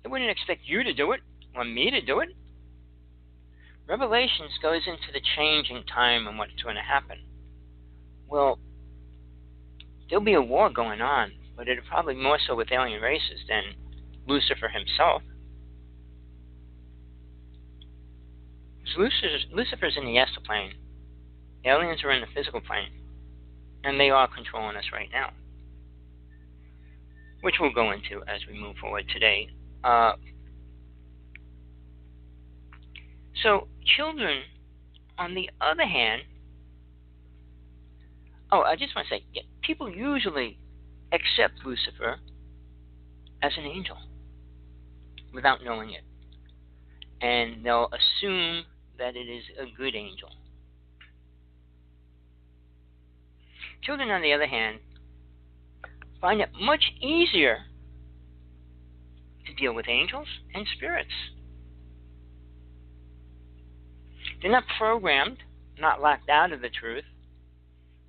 They wouldn't expect you to do it or me to do it. Revelations goes into the changing time and what's going to happen. Well, there'll be a war going on, but it'll probably more so with alien races than Lucifer himself. Lucifer's in the astral plane. Aliens are in the physical plane. And they are controlling us right now, which we'll go into as we move forward today. So children, on the other hand, I just want to say, people usually accept Lucifer as an angel without knowing it. And they'll assume that it is a good angel. Children, on the other hand, find it much easier to deal with angels and spirits. They're not programmed, not locked out of the truth.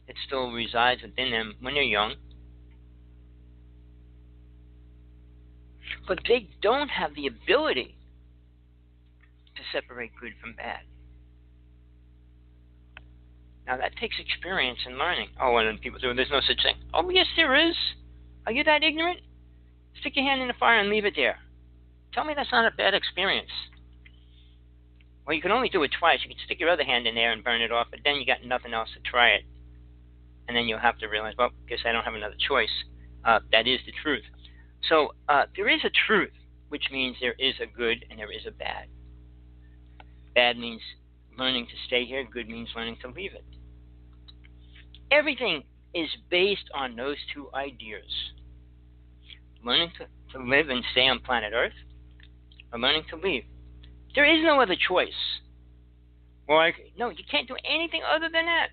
It still resides within them when they're young. But they don't have the ability to separate good from bad. Now, that takes experience and learning. And then people say, there's no such thing. Oh, yes, there is. Are you that ignorant? Stick your hand in the fire and leave it there. Tell me that's not a bad experience. Well, you can only do it twice. You can stick your other hand in there and burn it off, but then you got nothing else to try it. And then you'll have to realize, well, I guess I don't have another choice. That is the truth. So there is a truth, which means there is a good and there is a bad. Bad means learning to stay here. Good means learning to leave it. Everything is based on those two ideas. Learning to live and stay on planet Earth, or learning to leave. There is no other choice. No, you can't do anything other than that.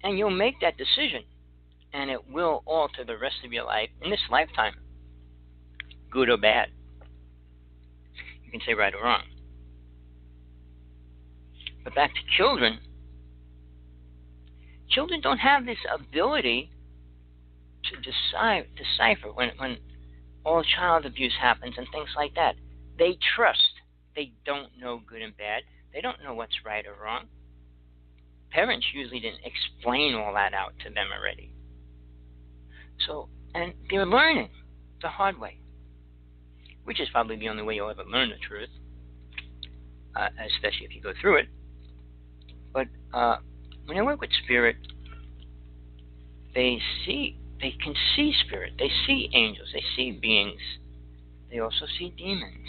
And you'll make that decision, and it will alter the rest of your life in this lifetime, good or bad. You can say right or wrong. But back to children. Children don't have this ability to decipher when all child abuse happens and things like that. They trust. They don't know good and bad. They don't know what's right or wrong. Parents usually didn't explain all that out to them already. So, and they're learning the hard way, which is probably the only way you'll ever learn the truth, especially if you go through it. But when I work with spirit, they can see spirit. They see angels. They see beings. They also see demons.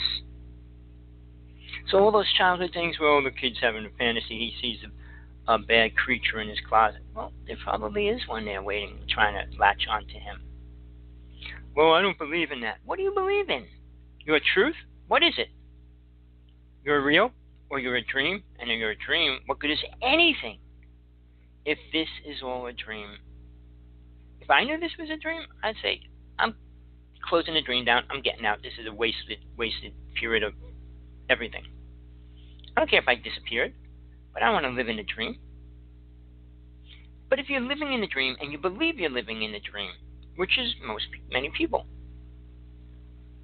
So all those childhood things where all the kid's having a fantasy, he sees a bad creature in his closet. Well, there probably is one there waiting, trying to latch onto him. Well, I don't believe in that. What do you believe in? Your truth? What is it? You're real? Or you're a dream? And if you're a dream, what good is anything if this is all a dream? If I knew this was a dream, I'd say, I'm closing the dream down. I'm getting out. This is a wasted period of everything. I don't care if I disappeared, but I want to live in a dream. But if you're living in a dream and you believe you're living in a dream, which is many people,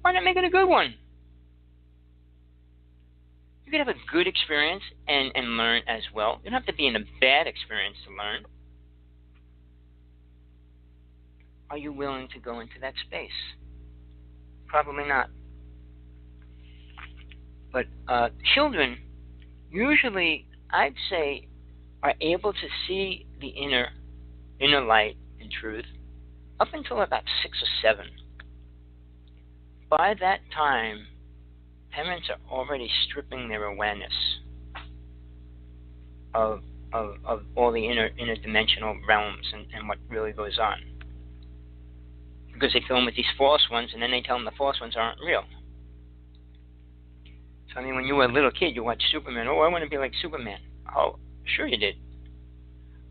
why not make it a good one? You could have a good experience and learn as well. You don't have to be in a bad experience to learn. Are you willing to go into that space? Probably not. But children usually, I'd say, are able to see the inner light and truth up until about 6 or 7. By that time, parents are already stripping their awareness of all the interdimensional realms and what really goes on. Because they fill them with these false ones, and then they tell them the false ones aren't real. So, I mean, when you were a little kid, you watched Superman. Oh, I want to be like Superman. Oh, sure you did.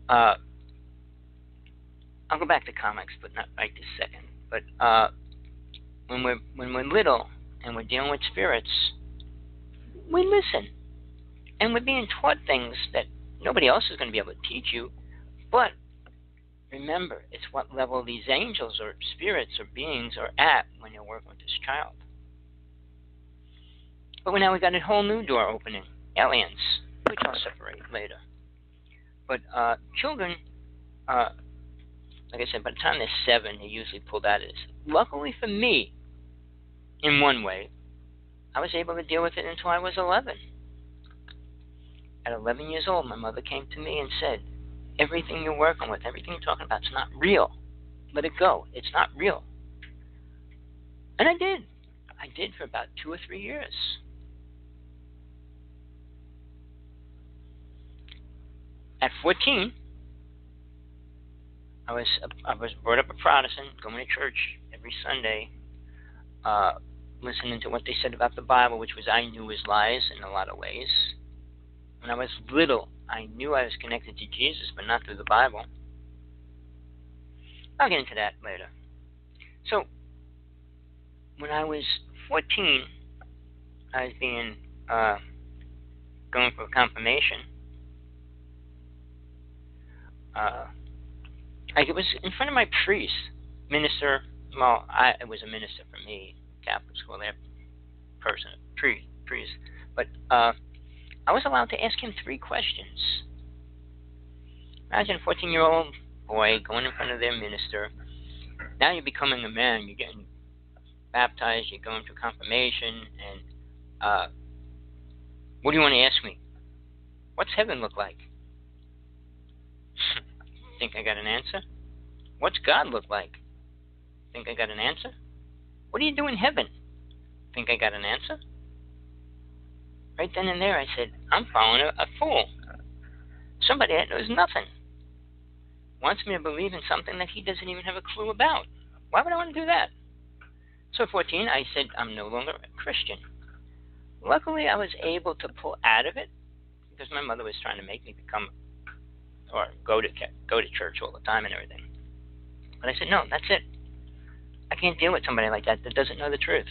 I'll go back to comics, but not right this second. But when we're little and we're dealing with spirits, we listen. And we're being taught things that nobody else is going to be able to teach you. But remember, it's what level these angels or spirits or beings are at when you're working with this child. But now we got a whole new door opening. Aliens, which I'll separate later. But children, like I said, by the time they're 7, they usually pull out of this. Luckily for me, in one way, I was able to deal with it until I was 11. At 11 years old, my mother came to me and said, everything you're working with, everything you're talking about, it's not real. Let it go. It's not real. And I did. I did for about 2 or 3 years. At 14, I was brought up a Protestant, going to church every Sunday, listening to what they said about the Bible, which I knew was lies in a lot of ways. When I was little, I knew I was connected to Jesus, but not through the Bible. I'll get into that later. So, when I was 14, I was going for confirmation. It was in front of my priest, minister. Well, it was a minister for me, Catholic school, that person, priest. But I was allowed to ask him 3 questions. Imagine a 14-year-old boy going in front of their minister. Now you're becoming a man. You're getting baptized. You're going through confirmation. And what do you want to ask me? What's heaven look like? Think I got an answer? What's God look like? Think I got an answer? What do you do in heaven? Think I got an answer? Right then and there, I said, I'm following a fool. Somebody that knows nothing. Wants me to believe in something that he doesn't even have a clue about. Why would I want to do that? So at 14, I said, I'm no longer a Christian. Luckily, I was able to pull out of it because my mother was trying to make me become or go to church all the time and everything. But I said, no, that's it. I can't deal with somebody like that doesn't know the truth.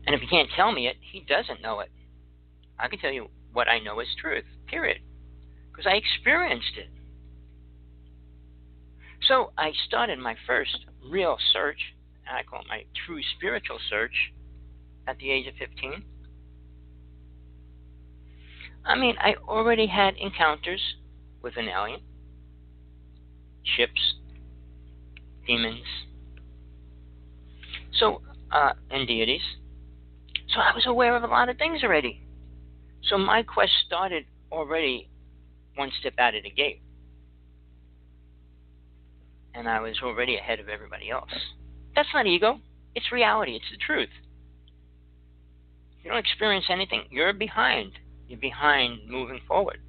And if he can't tell me it, he doesn't know it. I can tell you what I know is truth, period. Because I experienced it. So I started my first real search, and I call it my true spiritual search, at the age of 15. I mean, I already had encounters with an alien, ships, demons, and deities. So I was aware of a lot of things already. So my quest started already one step out of the gate. And I was already ahead of everybody else. That's not ego. It's reality. It's the truth. If you don't experience anything, you're behind. You're behind moving forward.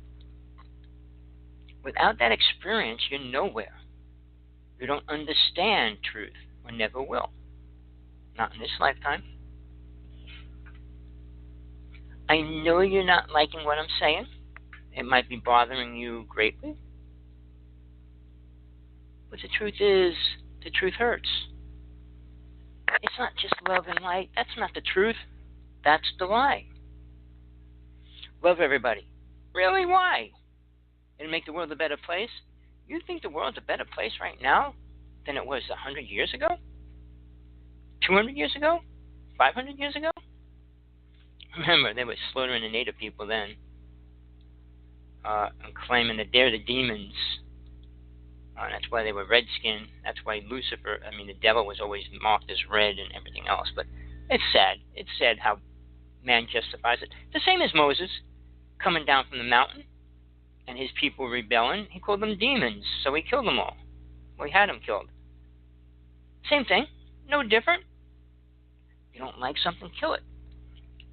Without that experience, you're nowhere. You don't understand truth, or never will. Not in this lifetime. I know you're not liking what I'm saying. It might be bothering you greatly. But the truth is, the truth hurts. It's not just love and light. That's not the truth. That's the lie. Love everybody. Really? Why? It'll make the world a better place? You think the world's a better place right now than it was 100 years ago? 200 years ago? 500 years ago? Remember, they were slaughtering the native people then, and claiming that they're the demons. That's why they were red-skinned. That's why Lucifer, the devil was always marked as red and everything else. But it's sad. It's sad how man justifies it. The same as Moses coming down from the mountain and his people rebelling. He called them demons, so he killed them all. Well, he had them killed. Same thing. No different. You don't like something, kill it.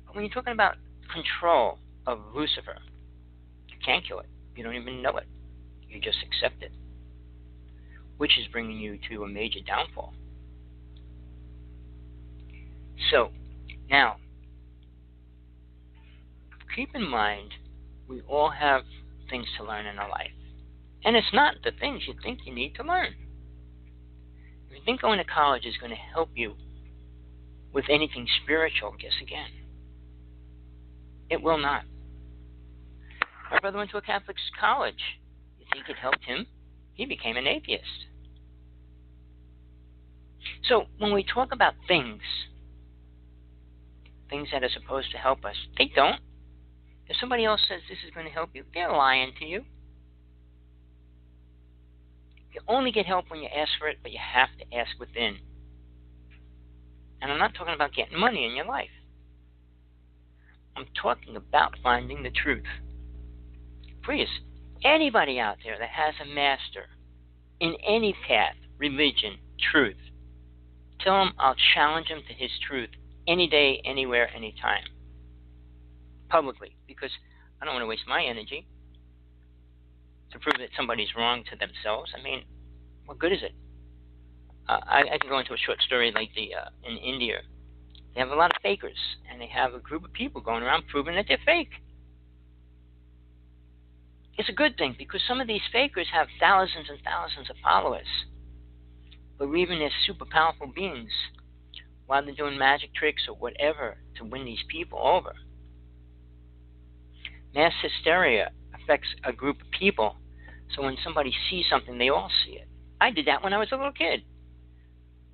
But when you're talking about control of Lucifer, you can't kill it. You don't even know it. You just accept it, which is bringing you to a major downfall. So, now, keep in mind, we all have things to learn in our life. And it's not the things you think you need to learn. If you think going to college is going to help you with anything spiritual, guess again. It will not. My brother went to a Catholic college. You think it helped him? He became an atheist. So when we talk about things things that are supposed to help us. They don't. If somebody else says this is going to help you, they're lying to you. You only get help when you ask for it, but you have to ask within. And I'm not talking about getting money in your life. I'm talking about finding the truth. Please, anybody out there that has a master in any path, religion, truth, tell him I'll challenge him to his truth any day, anywhere, anytime. Publicly, because I don't want to waste my energy to prove that somebody's wrong to themselves. I mean, what good is it? I can go into a short story like in India. They have a lot of fakers, and they have a group of people going around proving that they're fake. It's a good thing, because some of these fakers have thousands and thousands of followers, believing they're super powerful beings while they're doing magic tricks or whatever to win these people over. Mass hysteria affects a group of people, so when somebody sees something, they all see it. I did that when I was a little kid.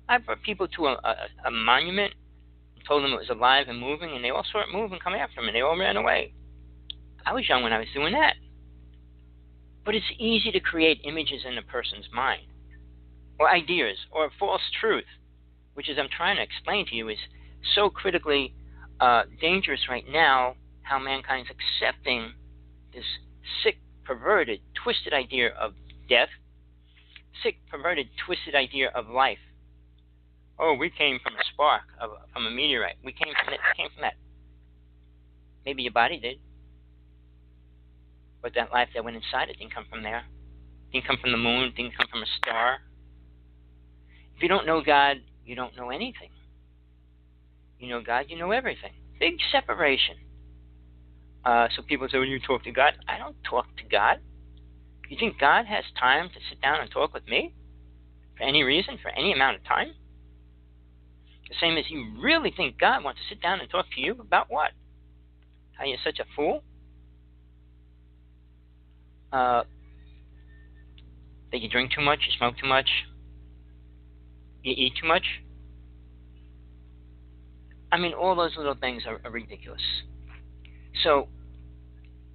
I brought people to a monument, told them it was alive and moving, and they all saw it move and come after me, and they all ran away. I was young when I was doing that. But it's easy to create images in a person's mind, or ideas, or a false truth, which, as I'm trying to explain to you, is so critically dangerous right now, how mankind's accepting this sick, perverted, twisted idea of death, sick, perverted, twisted idea of life. Oh, we came from a spark, from a meteorite. We came from that. Maybe your body did. But that life that went inside it didn't come from there. Didn't come from the moon, didn't come from a star. If you don't know God, you don't know anything. You know God, you know everything. Big separation. So people say, when you talk to God, I don't talk to God. You think God has time to sit down and talk with me? For any reason, for any amount of time? The same as you really think God wants to sit down and talk to you about what? How you're such a fool? That you drink too much, you smoke too much, you eat too much. I mean, all those little things are ridiculous. So,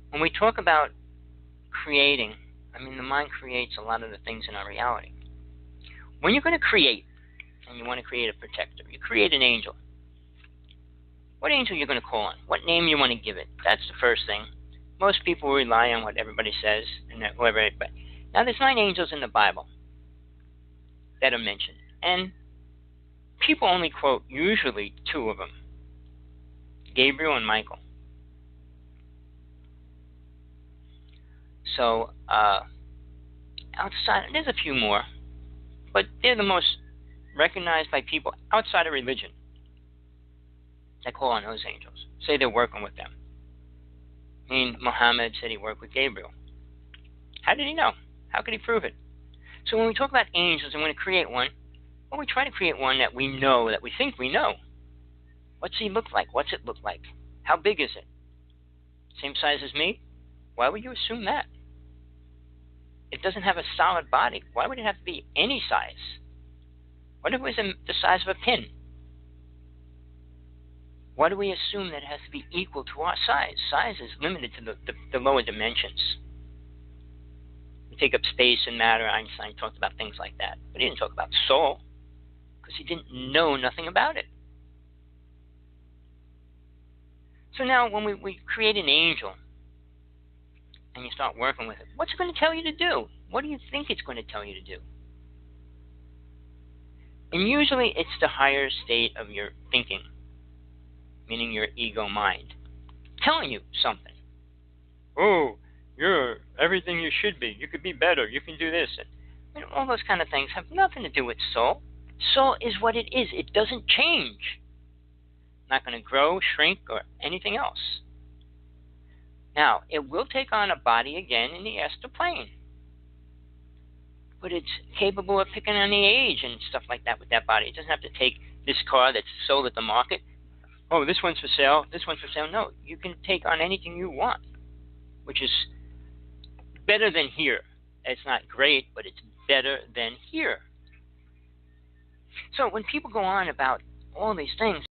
when we talk about creating, I mean, the mind creates a lot of the things in our reality. When you're going to create, and you want to create a protector, you create an angel. What angel you're going to call on? What name you want to give it? That's the first thing. Most people rely on what everybody says, and whoever. Now, there's 9 angels in the Bible that are mentioned, and people only quote usually 2 of them, Gabriel and Michael. So, outside, there's a few more, but they're the most recognized by people outside of religion that call on those angels. Say they're working with them. I mean, Muhammad said he worked with Gabriel. How did he know? How could he prove it? So when we talk about angels and want to create one, well, we try to create one that we know, that we think we know. What's he look like? What's it look like? How big is it? Same size as me? Why would you assume that? It doesn't have a solid body. Why would it have to be any size? What if it was the size of a pin? Why do we assume that it has to be equal to our size? Size is limited to the lower dimensions. We take up space and matter. Einstein talked about things like that. But he didn't talk about soul, because he didn't know nothing about it. So now when we create an angel, and you start working with it, what's it going to tell you to do? What do you think it's going to tell you to do? And usually it's the higher state of your thinking, meaning your ego mind, telling you something. Oh, you're everything you should be. You could be better. You can do this. And all those kind of things have nothing to do with soul. Soul is what it is. It doesn't change. Not going to grow, shrink, or anything else. Now, it will take on a body again in the astral plane. But it's capable of picking on the age and stuff like that with that body. It doesn't have to take this car that's sold at the market. Oh, this one's for sale, this one's for sale. No, you can take on anything you want, which is better than here. It's not great, but it's better than here. So when people go on about all these things,